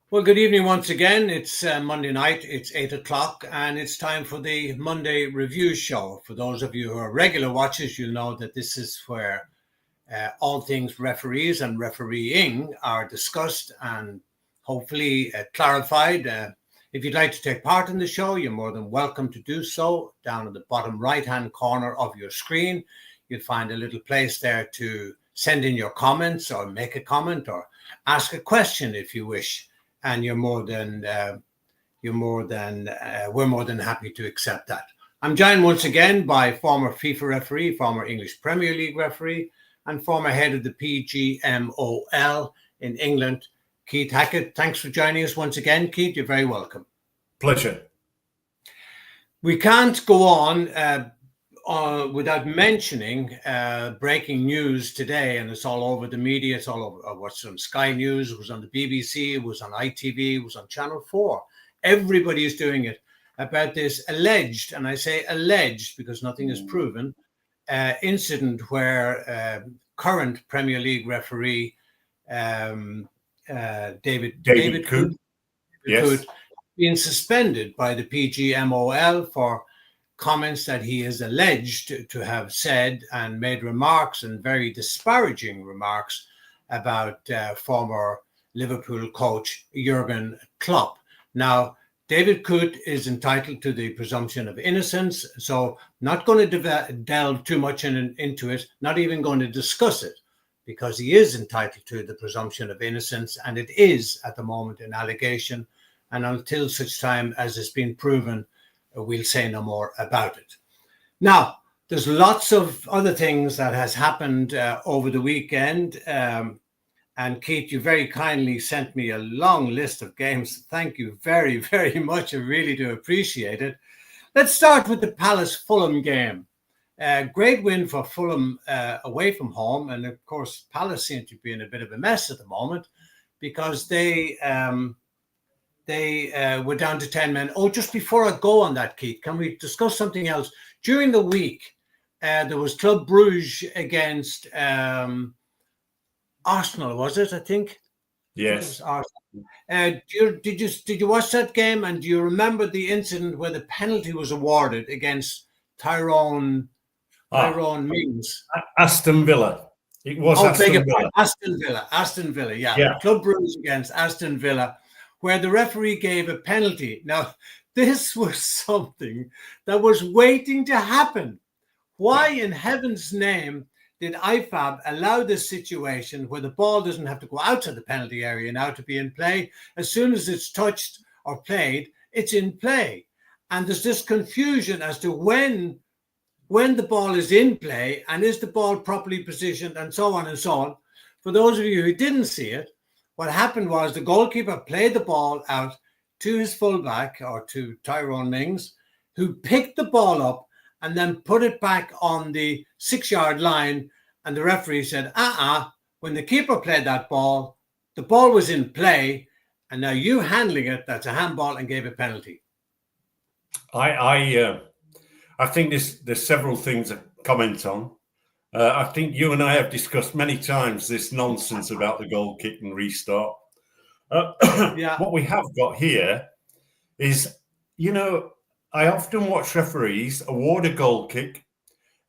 Well, good evening once again. It's Monday night, it's 8 o'clock, and it's time for the Monday Review Show. For those of you who are regular watchers, you'll know that this is where all things referees and refereeing are discussed and hopefully clarified. If you'd like to take part in the show, you're more than welcome to do so. Down at the bottom right-hand corner of your screen, you'll find a little place there to send in your comments or make a comment or ask a question if you wish. And we're more than happy to accept that. I'm joined once again by former FIFA referee, former English Premier League referee, and former head of the PGMOL in England, Keith Hackett. Thanks for joining us once again, Keith. You're very welcome. Pleasure. We can't go on without mentioning breaking news today, and it's all over the media. It's all over what's on Sky News, it was on the BBC, it was on ITV, it was on Channel 4. Everybody is doing it about this alleged, and I say alleged because nothing is proven, incident where current Premier League referee David Coote being suspended by the PGMOL for comments that he is alleged to have said and made remarks, and very disparaging remarks, about former Liverpool coach Jurgen Klopp. Now, David Coote is entitled to the presumption of innocence, so not going to delve too much into it, not even going to discuss it, because he is entitled to the presumption of innocence, and it is at the moment an allegation, and until such time as it's been proven, we'll say no more about it. Now, there's lots of other things that has happened over the weekend. And Keith, you very kindly sent me a long list of games. Thank you very, very much. I really do appreciate it. Let's start with the Palace-Fulham game. Great win for Fulham away from home. And of course, Palace seem to be in a bit of a mess at the moment because they were down to 10 men. Oh, just before I go on that, Keith, can we discuss something else? During the week, there was Club Brugge against Arsenal, was it, I think? Yes. Did you watch that game, and do you remember the incident where the penalty was awarded against Tyrone Mings? Aston Villa. It was Aston Villa. Aston Villa, yeah. Club Brugge against Aston Villa, where the referee gave a penalty. Now, this was something that was waiting to happen. Why in heaven's name did IFAB allow this situation where the ball doesn't have to go out to the penalty area now to be in play? As soon as it's touched or played, it's in play. And there's this confusion as to when the ball is in play and is the ball properly positioned and so on and so on. For those of you who didn't see it, what happened was the goalkeeper played the ball out to his fullback, or to Tyrone Mings, who picked the ball up and then put it back on the 6-yard line. And the referee said, when the keeper played that ball, the ball was in play, and now you handling it, that's a handball, and gave a penalty. I think there's several things to comment on. I think you and I have discussed many times this nonsense about the goal kick and restart. What we have got here is, I often watch referees award a goal kick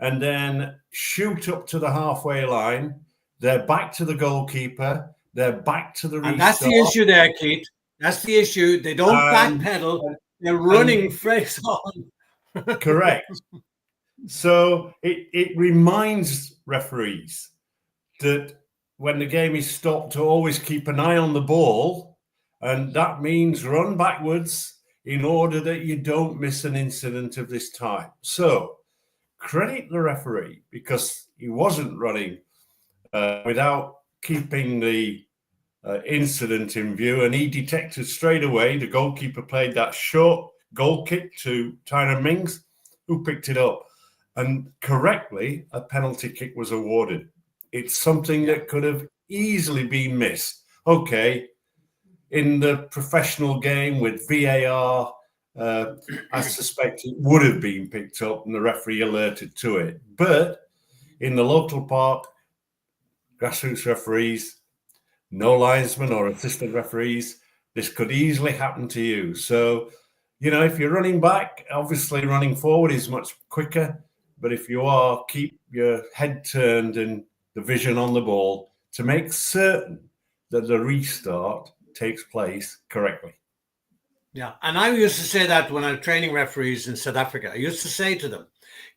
and then shoot up to the halfway line. They're back to the goalkeeper. They're back to the restart. And that's the issue there, Keith. That's the issue. They don't backpedal. They're running face on. Correct. So it reminds referees that when the game is stopped, to always keep an eye on the ball, and that means run backwards in order that you don't miss an incident of this type. So credit the referee, because he wasn't running without keeping the incident in view, and he detected straight away the goalkeeper played that short goal kick to Tyrone Mings, who picked it up. And correctly, a penalty kick was awarded. It's something that could have easily been missed. Okay, in the professional game with VAR, I suspect it would have been picked up and the referee alerted to it. But in the local park, grassroots referees no linesman or assistant referees. This could easily happen to you. So, if you're running back, obviously running forward is much quicker. But if you are, keep your head turned and the vision on the ball to make certain that the restart takes place correctly. Yeah. And I used to say that when I was training referees in South Africa. I used to say to them,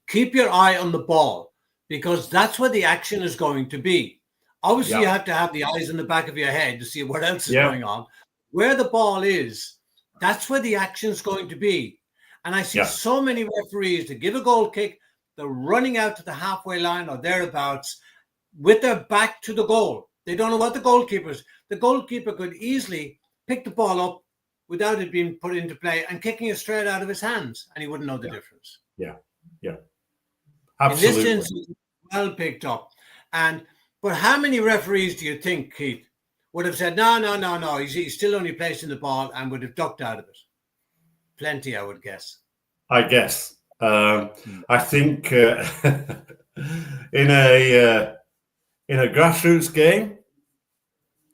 keep your eye on the ball, because that's where the action is going to be. Obviously, you have to have the eyes in the back of your head to see what else is going on. Where the ball is, that's where the action is going to be. And I see so many referees that give a goal kick, they're running out to the halfway line or thereabouts with their back to the goal. They don't know what the goalkeeper is. The goalkeeper could easily pick the ball up without it being put into play and kicking it straight out of his hands, and he wouldn't know the difference. Yeah. Absolutely. In this instance, well picked up. But how many referees do you think, Keith, would have said, no, he's still only placing the ball, and would have ducked out of it? Plenty, I would guess. I guess. I think in a grassroots game,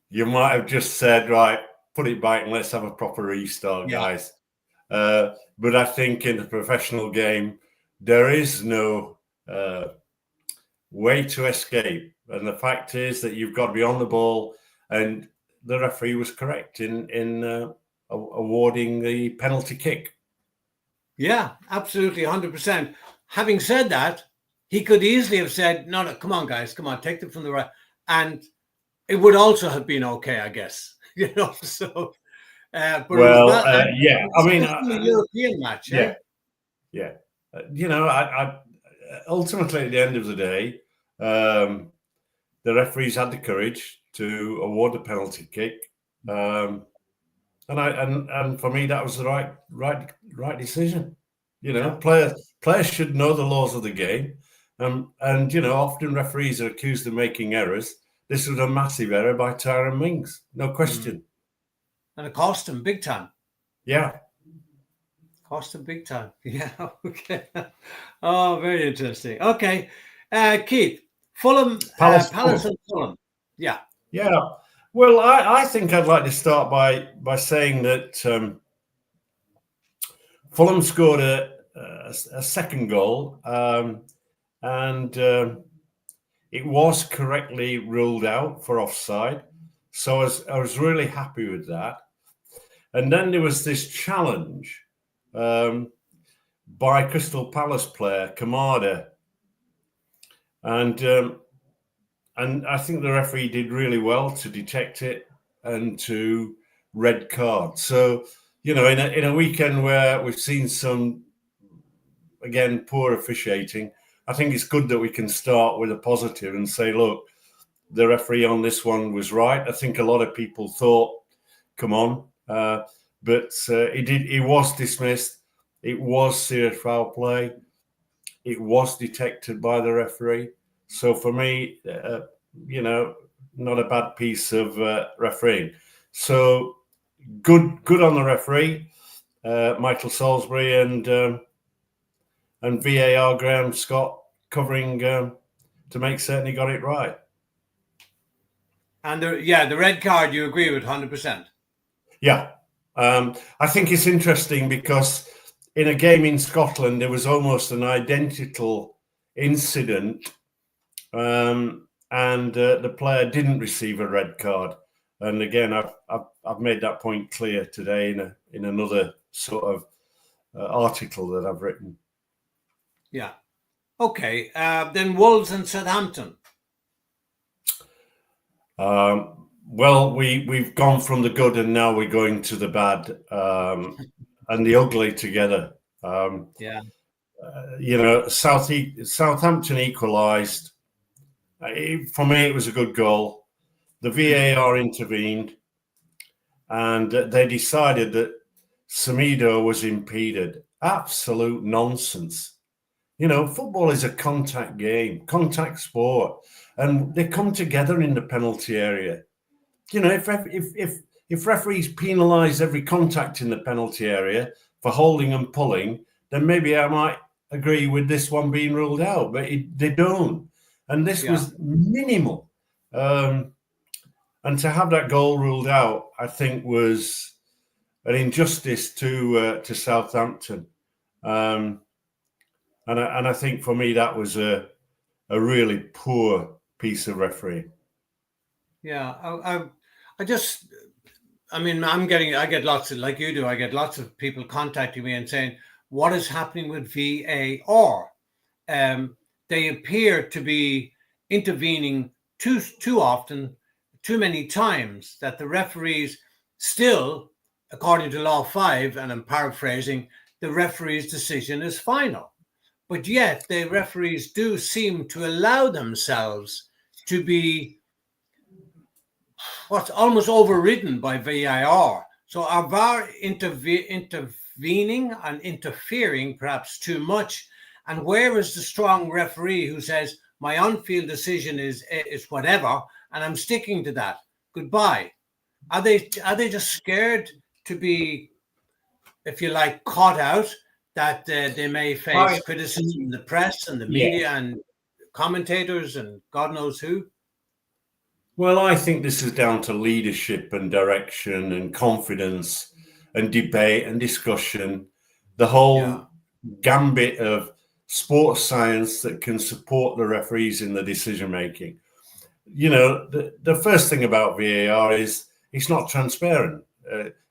you might have just said, right, put it back and let's have a proper restart, guys. But I think in a professional game, there is no way to escape. And the fact is that you've got to be on the ball, and the referee was correct in awarding the penalty kick. Yeah, absolutely, 100%. Having said that, he could easily have said, no, come on, guys, come on, take them from the right. And it would also have been okay, I guess. So... but I mean, a European match. I ultimately at the end of the day, the referees had the courage to award the penalty kick, and for me that was the right decision. Players should know the laws of the game, and often referees are accused of making errors. This was a massive error by Tyrone Mings, no question. And it cost him big time. Yeah. Cost him big time. Yeah. Okay. Oh, very interesting. Okay. Keith, Fulham, Palace and Fulham. Yeah. Yeah. Well, I think I'd like to start by saying that Fulham scored a second goal, and it was correctly ruled out for offside. So I was really happy with that. And then there was this challenge by Crystal Palace player Kamada, and I think the referee did really well to detect it and to red card. So in a weekend where we've seen some again poor officiating, I think it's good that we can start with a positive and say, look, the referee on this one was right. I think a lot of people thought, come on. But he was dismissed. It was serious foul play. It was detected by the referee. So for me, not a bad piece of refereeing. So good on the referee, Michael Salisbury, and VAR Graham Scott covering to make certain he got it right. And the red card, you agree with 100%? Yeah. I think it's interesting because in a game in Scotland, there was almost an identical incident, and the player didn't receive a red card. And again, I've made that point clear today in another sort of article that I've written. Yeah. Okay. Then Wolves and Southampton. Well, we've gone from the good and now we're going to the bad and the ugly together. Southampton equalised. For me, it was a good goal. The VAR intervened, and they decided that Semedo was impeded. Absolute nonsense. Football is a contact game, contact sport, and they come together in the penalty area. If referees penalise every contact in the penalty area for holding and pulling, then maybe I might agree with this one being ruled out, but they don't. And this was minimal. And to have that goal ruled out, I think, was an injustice to Southampton. And I think for me that was a really poor piece of refereeing. Yeah, I get lots of, like you do, I get lots of people contacting me and saying, what is happening with VAR? They appear to be intervening too often, too many times, that the referees still, according to Law 5, and I'm paraphrasing, the referee's decision is final. But yet the referees do seem to allow themselves to be what's almost overridden by VAR. So are VAR intervening and interfering perhaps too much? And where is the strong referee who says, my on-field decision is whatever, and I'm sticking to that? Goodbye. Are they just scared to be, if you like, caught out, that they may face criticism in the press and the media and commentators and God knows who? Well, I think this is down to leadership and direction and confidence and debate and discussion. The whole gambit of sports science that can support the referees in the decision making. You know, the first thing about VAR is it's not transparent.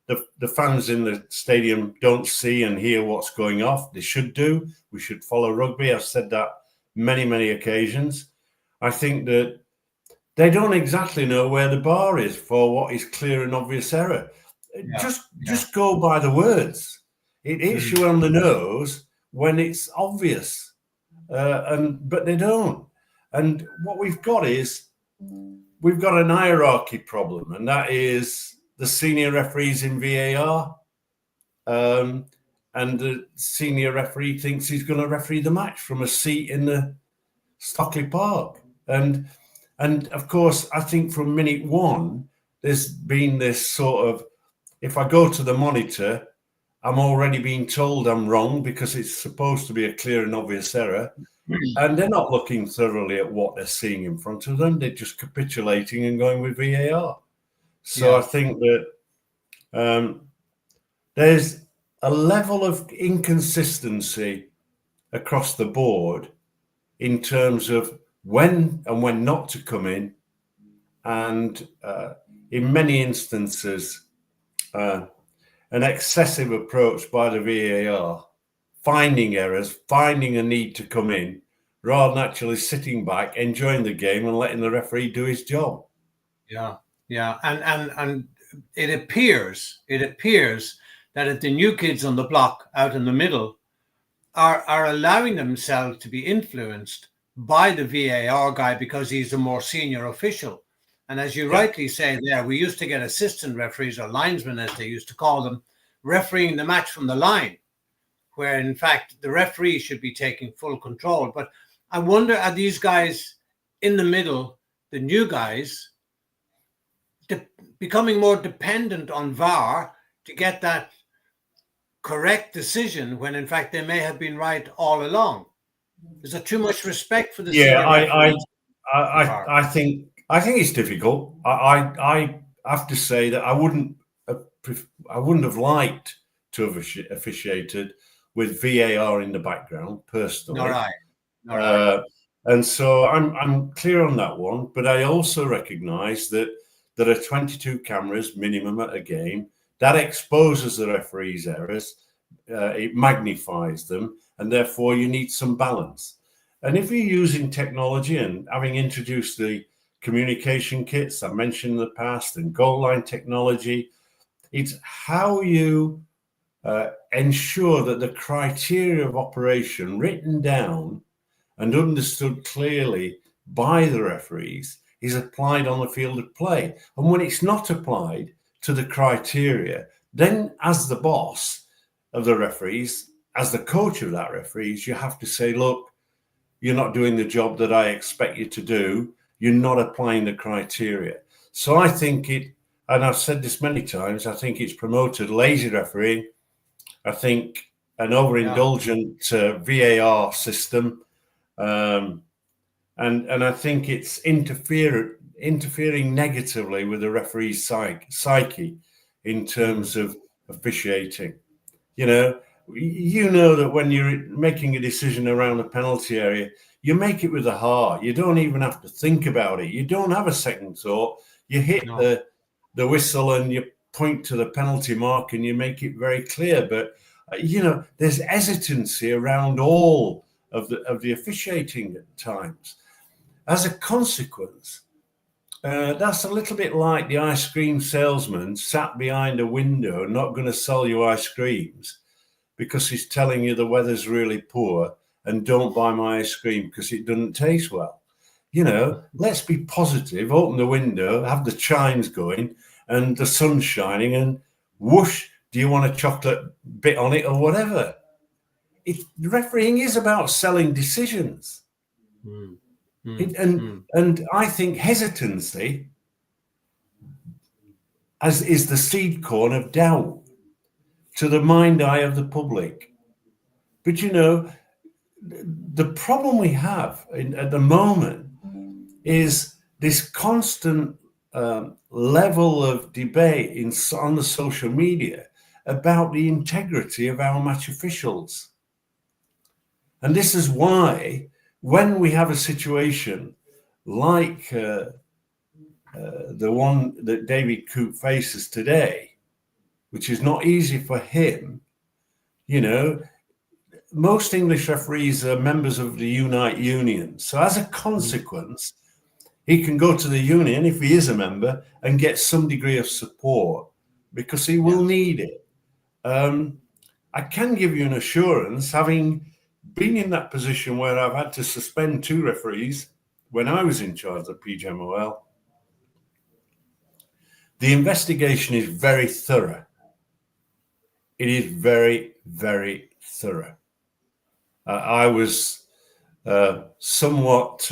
The fans in the stadium don't see and hear what's going off. They should do. We should follow rugby. I've said that many occasions. I think that they don't exactly know where the bar is for what is clear and obvious error. Just go by the words. It hits you on the nose when it's obvious, but they don't. And what we've got is we've got an hierarchy problem, and that is the senior referees in VAR, and the senior referee thinks he's going to referee the match from a seat in the Stockley Park. And of course, I think from minute one, there's been this sort of, if I go to the monitor, I'm already being told I'm wrong because it's supposed to be a clear and obvious error. And they're not looking thoroughly at what they're seeing in front of them. They're just capitulating and going with VAR. So I think that there's a level of inconsistency across the board in terms of when and when not to come in. And in many instances, an excessive approach by the VAR, finding errors, finding a need to come in, rather than actually sitting back, enjoying the game and letting the referee do his job. Yeah. And it appears that if the new kids on the block out in the middle are allowing themselves to be influenced by the VAR guy because he's a more senior official. And as you rightly say there, we used to get assistant referees, or linesmen as they used to call them, refereeing the match from the line, where in fact the referee should be taking full control. But I wonder, are these guys in the middle, the new guys, becoming more dependent on VAR to get that correct decision when in fact they may have been right all along? Is there too much respect for the I think it's difficult. I have to say that I wouldn't have liked to have officiated with VAR in the background personally. All right. And so I'm clear on that one. But I also recognise that there are 22 cameras minimum at a game. That exposes the referee's errors. It magnifies them, and therefore you need some balance. And if you're using technology and having introduced the communication kits I mentioned in the past and goal line technology, it's how you ensure that the criteria of operation written down and understood clearly by the referees is applied on the field of play. And when it's not applied to the criteria, then as the boss of the referees, as the coach of that referees, you have to say, look, you're not doing the job that I expect you to do. You're not applying the criteria. So I think it, and I've said this many times, I think it's promoted lazy refereeing. I think an overindulgent VAR system. And I think it's interfered interfering negatively with the referee's psyche in terms of officiating. You know that when you're making a decision around a penalty area, you make it with the heart. You don't even have to think about it. You don't have a second thought. You hit the whistle and you point to the penalty mark and you make it very clear. But there's hesitancy around all of the officiating at times. As a consequence, that's a little bit like the ice cream salesman sat behind a window, not going to sell you ice creams because he's telling you the weather's really poor and don't buy my ice cream because it doesn't taste well. Let's be positive, open the window, have the chimes going and the sun shining and whoosh, do you want a chocolate bit on it or whatever? Refereeing is about selling decisions. And I think hesitancy is the seed corn of doubt to the mind-eye of the public. But the problem we have at the moment is this constant level of debate on the social media about the integrity of our match officials. And this is why when we have a situation like the one that David Coote faces today, which is not easy for him, most English referees are members of the Unite Union. So as a consequence, he can go to the union, if he is a member, and get some degree of support because he will need it. I can give you an assurance, having been in that position where I've had to suspend 2 referees when I was in charge of PGMOL, the investigation is very thorough. It is very, very thorough. I was somewhat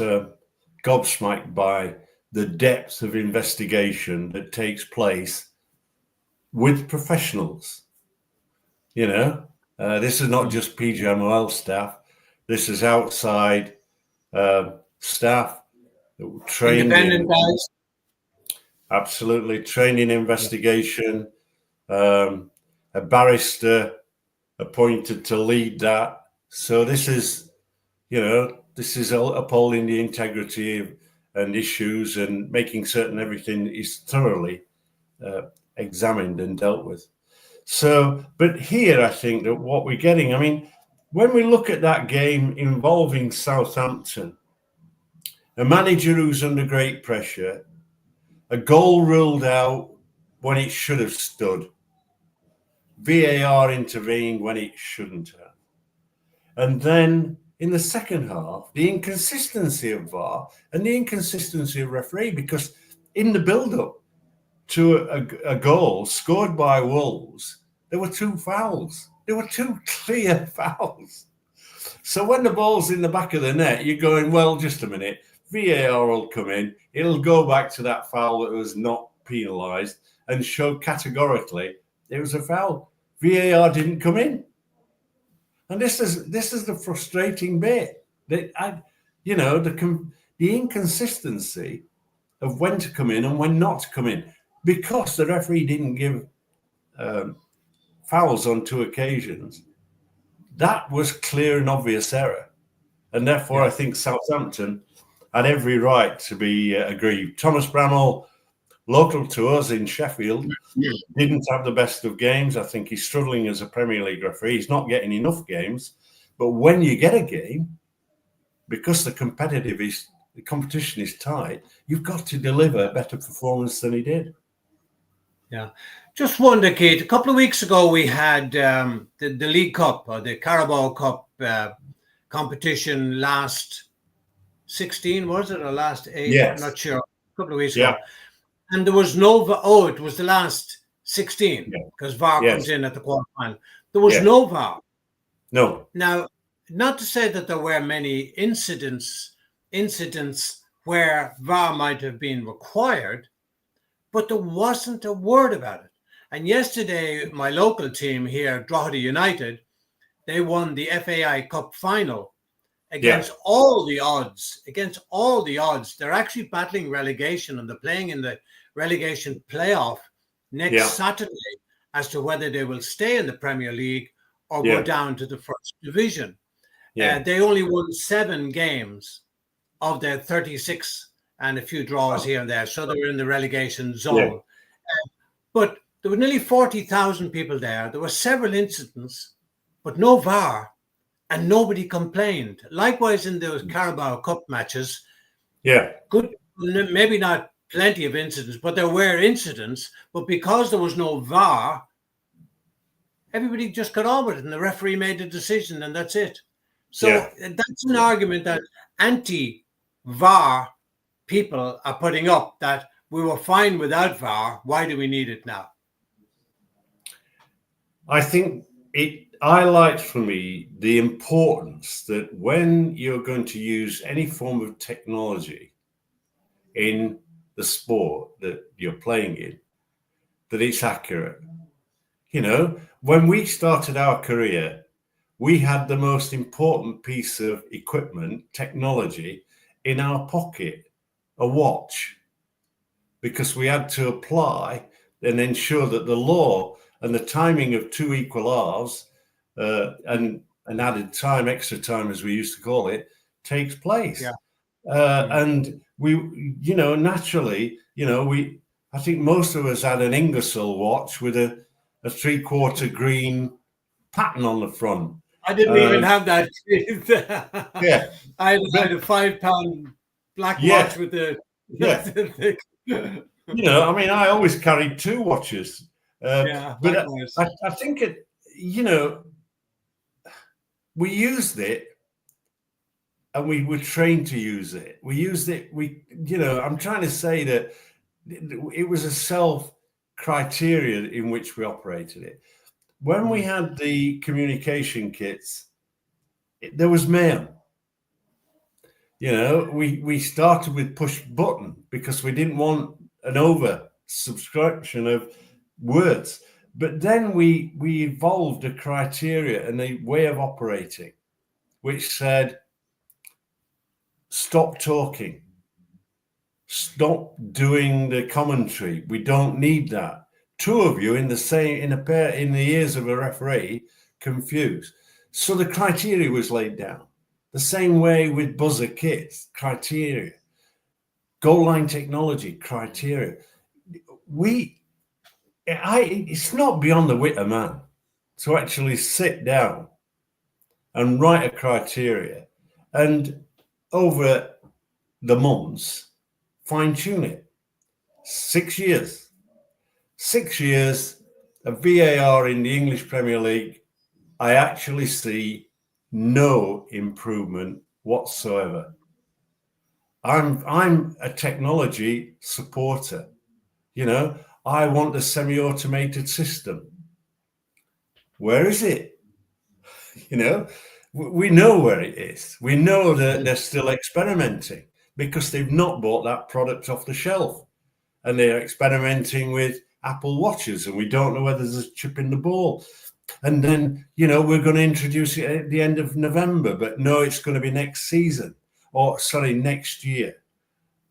gobsmacked by the depth of investigation that takes place with professionals. This is not just PGMOL staff. This is outside staff, trained independent guys. Absolutely, training investigation. A barrister appointed to lead that. So this is upholding the integrity and issues and making certain everything is thoroughly examined and dealt with. So, but here I think that what we're getting, when we look at that game involving Southampton, a manager who's under great pressure, a goal ruled out when it should have stood, VAR intervened when it shouldn't have. And then in the second half, the inconsistency of VAR and the inconsistency of referee, because in the build-up to a goal scored by Wolves, there were 2 fouls. There were 2 clear fouls. So when the ball's in the back of the net, you're going, well, just a minute, VAR will come in. It'll go back to that foul that was not penalised and show categorically it was a foul. VAR didn't come in. And this is the frustrating bit. That the inconsistency of when to come in and when not to come in, because the referee didn't give fouls on 2 occasions. That was clear and obvious error, and therefore I think Southampton had every right to be aggrieved. Thomas Bramall, local to us in Sheffield, didn't have the best of games. I think he's struggling as a Premier League referee. He's not getting enough games. But when you get a game, because the competition is tight, you've got to deliver a better performance than he did. Yeah. Just wonder, Keith, a couple of weeks ago we had the League Cup or the Carabao Cup competition last 16, was it, or last 8? Yes. I'm not sure. A couple of weeks ago. And there was no, it was the last 16 because VAR comes in at the quarterfinal. There was no VAR. No. Now, not to say that there were many incidents where VAR might have been required, but there wasn't a word about it. And yesterday, my local team here, Drogheda United, they won the FAI Cup final against all the odds, they're actually battling relegation, and they're playing in the relegation playoff next Saturday as to whether they will stay in the Premier League or go down to the first division. They only won 7 games of their 36 and a few draws here and there, so they were in the relegation zone. But there were nearly 40,000 people there. There were several incidents, but no VAR, and nobody complained. Likewise, in those Carabao Cup matches, good, maybe not plenty of incidents, but there were incidents. But because there was no VAR, everybody just got on with it, and the referee made the decision, and that's it. So that's an argument that anti-VAR people are putting up, that we were fine without VAR. Why do we need it now? I think it highlights for me the importance that when you're going to use any form of technology in the sport that you're playing in, that it's accurate. You know, when we started our career, we had the most important piece of equipment, technology, in our pocket, a watch, because we had to apply and ensure that the law and the timing of 2 equal halves and an added time, extra time, as we used to call it, takes place. And we, you know, naturally, you know, I think most of us had an Ingersoll watch with a 3/4 green pattern on the front. I didn't even have that. I had a £5 black watch with the. You know, I mean, I always carried 2 watches. But I think it, you know, we used it, and we were trained to use it. We used it. You know, I'm trying to say that it was a self criteria in which we operated it. When we had the communication kits, there was mayhem. You know, we started with push button because we didn't want an over subscription of words. But then we evolved a criteria and a way of operating, which said, stop talking, stop doing the commentary. We don't need that. 2 of you in a pair in the ears of a referee, confused. So the criteria was laid down. The same way with buzzer kits, criteria, goal line technology, criteria. It's not beyond the wit of man to actually sit down and write a criteria and over the months fine tune it. 6 years. 6 years of VAR in the English Premier League, I actually see no improvement whatsoever. I'm a technology supporter. You know, I want a semi-automated system. Where is it? You know, we know where it is. We know that they're still experimenting because they've not bought that product off the shelf, and they're experimenting with Apple Watches, and we don't know whether there's a chip in the ball. And then, you know, we're going to introduce it at the end of November, but no, it's going to be next season, or sorry, next year.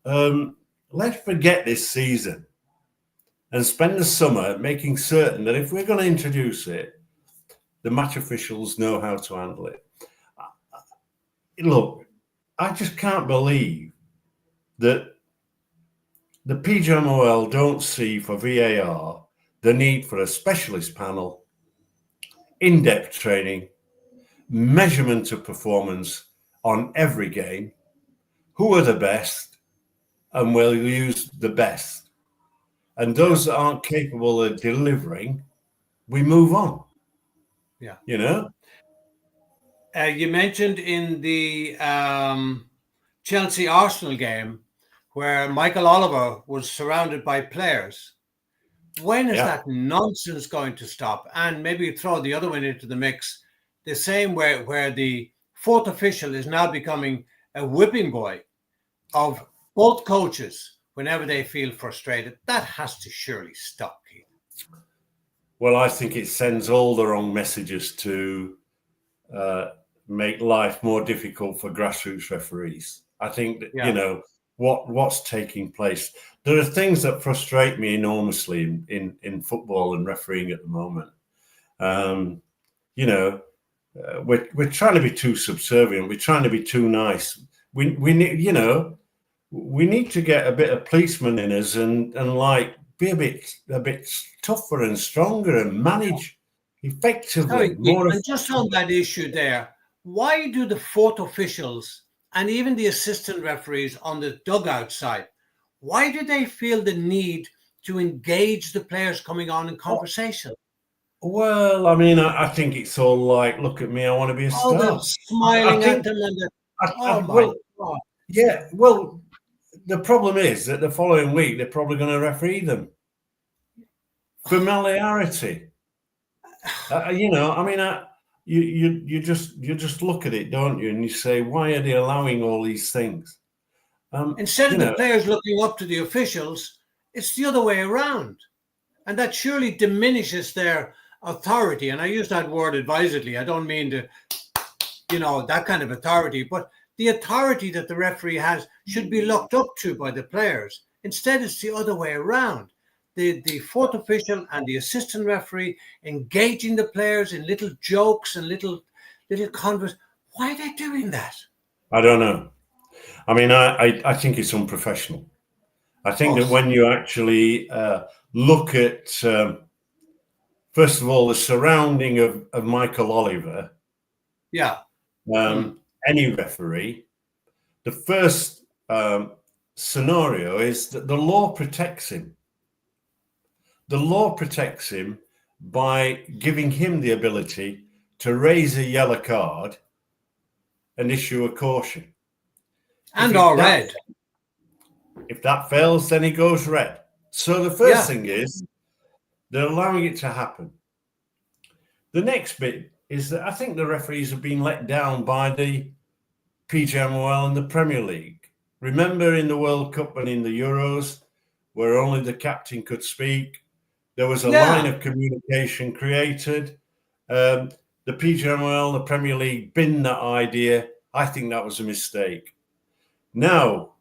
Let's forget this season and spend the summer making certain that if we're going to introduce it, the match officials know how to handle it. Look, I just can't believe that the PGMOL don't see for VAR the need for a specialist panel, in-depth training, measurement of performance on every game, who are the best, and we'll use the best. And those that aren't capable of delivering, we move on. Yeah. You know? You mentioned in the Chelsea-Arsenal game where Michael Oliver was surrounded by players. When is that nonsense going to stop? And maybe throw the other one into the mix, the same way where the 4th official is now becoming a whipping boy of both coaches whenever they feel frustrated. That has to surely stop, Keith. Well, I think it sends all the wrong messages to make life more difficult for grassroots referees. I think that, Yeah. you know, what's taking place. There are things that frustrate me enormously in football and refereeing at the moment. You know, we're trying to be too subservient. We're trying to be too nice. We need, you know, we need to get a bit of policeman in us and like be a bit tougher and stronger and manage effectively. Sorry, and just on that issue there, why do the fourth officials and even the assistant referees on the dugout side, why do they feel the need to engage the players coming on in conversation? Well, I mean, I think it's all like, look at me, I want to be a Oh, they're star. smiling at them and oh my God. Yeah, well, the problem is that the following week they're probably going to referee them. Familiarity. You know, I mean, you just look at it, don't you? And you say, why are they allowing all these things? Instead of the players looking up to the officials, it's the other way around. And that surely diminishes their authority. And I use that word advisedly. I don't mean to, you know, that kind of authority, but the authority that the referee has should be looked up to by the players. Instead, it's the other way around. The fourth official and the assistant referee engaging the players in little jokes and little converse. Why are they doing that? I don't know. I mean, I think it's unprofessional. I think that when you actually look at, first of all, the surrounding of Michael Oliver, any referee, the first scenario is that the law protects him. The law protects him by giving him the ability to raise a yellow card and issue a caution. And or red. If that fails, then he goes red. So the first thing is they're allowing it to happen. The next bit is that I think the referees have been let down by the PGMOL and the Premier League. Remember in the World Cup and in the Euros, where only the captain could speak, there was a line of communication created. The PGMOL, the Premier League, binned that idea. I think that was a mistake. Now,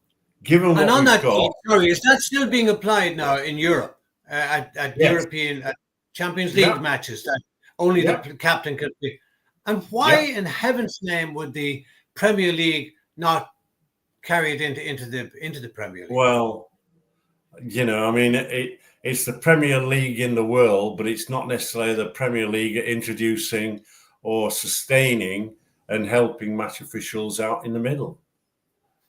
given what we've got, sorry, is that still being applied now in Europe at European Champions League matches? That only the captain could be. And why, in heaven's name, would the Premier League not carry it into the Premier League? Well, you know, I mean, it's the Premier League in the world, but it's not necessarily the Premier League introducing or sustaining and helping match officials out in the middle.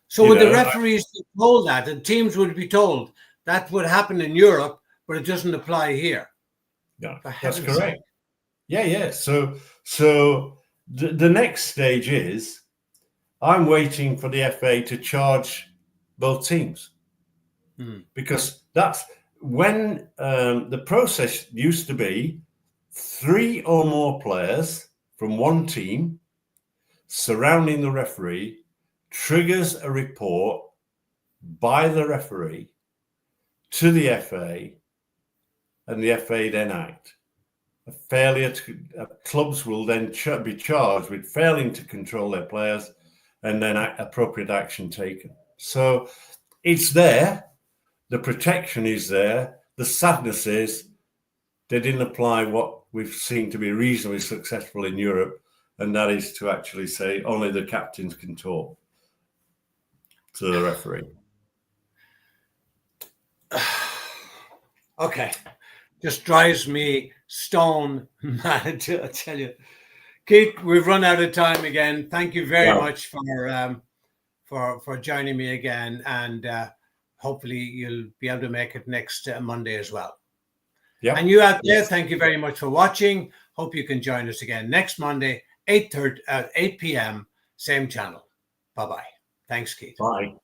So would the referees be told that, and teams would be told that would happen in Europe, but it doesn't apply here? Yeah, that's correct. Yeah. So the next stage is I'm waiting for the FA to charge both teams, because that's when the process used to be 3 or more players from one team surrounding the referee triggers a report by the referee to the FA, and the FA then act. A failure clubs will then be charged with failing to control their players, and then appropriate action taken. So it's there. The protection is there. The sadness is they didn't apply what we've seen to be reasonably successful in Europe, and that is to actually say only the captains can talk to the referee. Okay. Just drives me stone mad, I tell you. Keith, we've run out of time again. Thank you very much for joining me again, and hopefully you'll be able to make it next Monday as well. Yeah. And you out there, thank you very much for watching. Hope you can join us again next Monday, 8 p.m., same channel. Bye-bye. Thanks, Keith. Bye.